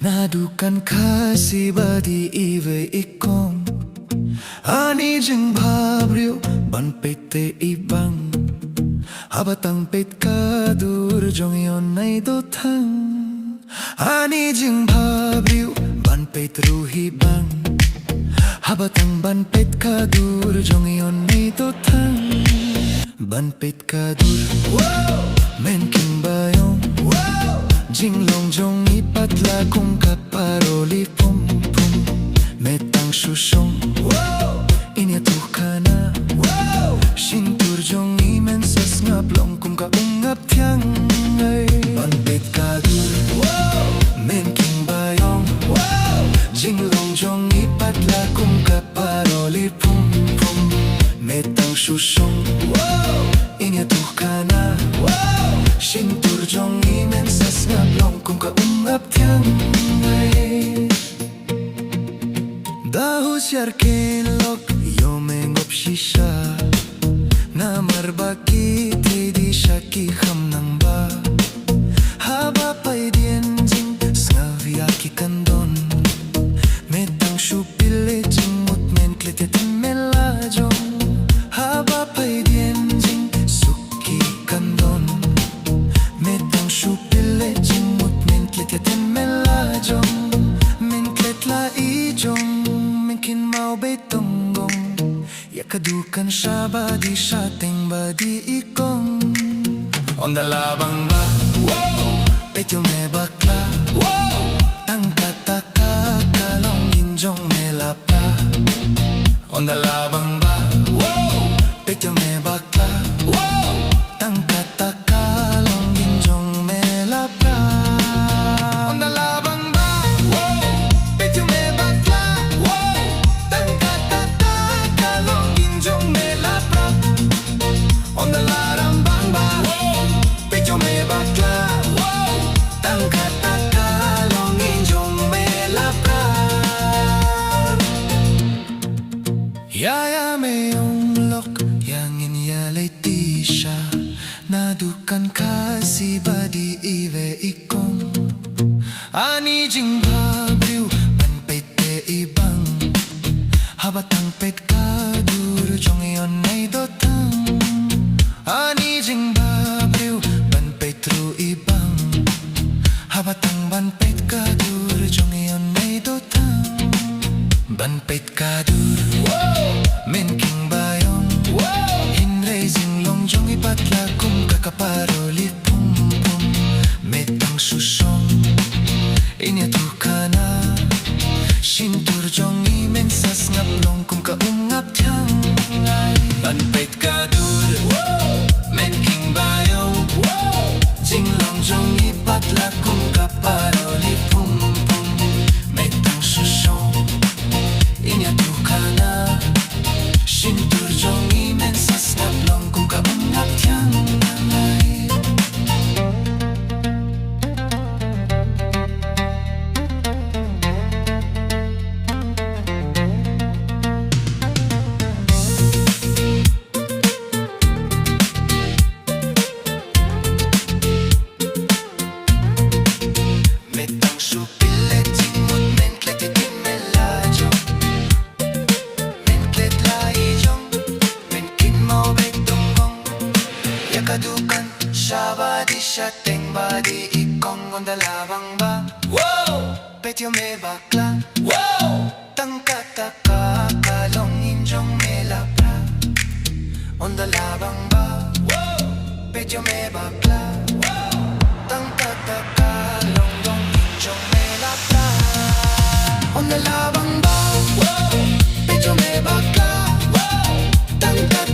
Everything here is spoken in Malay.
Nadukan kasi badi ive ikong Ani jing bhabriew ban pete ibang Habatang pet kadur jong yon nay dotang Ani jing bhabriew ban pet ruhi bang Habatang ban pet kadur jong yon nay dotang Ban pet kadur men king bayong jing long jong ipatla kung kaparoli pum pum metang shushong inyato ka na shintur jong imensas ngaplong kung kaungap tiyang ay banpit kadur men king bayong jing long jong ipatla kung kaparoli pum pum metang shushong inyato ka na shintur jong imensas ngaplong kung kaungap tiyang ay dahu siar kenlok yo mengop shisha na marbaki di shaki kham nang ba haba pai dien jing snavia ki kandon metang shupile jing mut men klete temela jong haba pai dien jing suki kandon metang shupile jing mut men klete temela jong men kletla i jong kin mau betong gong yakadukan siya badi siya ting badi ikong on the labang ba petyo me bakla tang kataka kalong injong me lapla on the labang ba petyo me bakla tang kataka kalong injong me lapla on the labang ba petyo me bakla on the larang bang ba petyo me bakla tang kataka long injong me lapra yaya me yung lok yang inyalay ti siya nadukan kasi badi ive ikong ani jing bhabriew ban pete ibang habatang pet kadur jong yon nay dotang ani jing bhabriew ban petru ibang habatang ban pet kadur jong yon nay dotang ban pet kadur men king bayong hinrei jing long jong ipatla kung kakaparoli pum pum metang susong inyato ka na shintur jong imensas ngaplong kung kaungap tiyang ay ban pet kadur men king bayong jing long jong ipatla kung kaparoli pum pum metang susong inyato ka na shintur jong imensas ngaplong kung kaungap tiyang ay metang supile jingmut men klete timela jong men klet lai jong men kin mau betong gong yakadukan shabadi shateng badi ikong on the labang ba petyo me bakla tang kataka kalong injong me lapra on the labang ba petyo me bakla tang kataka long injong me lapra on the labang ba petyo me bakla tang kataka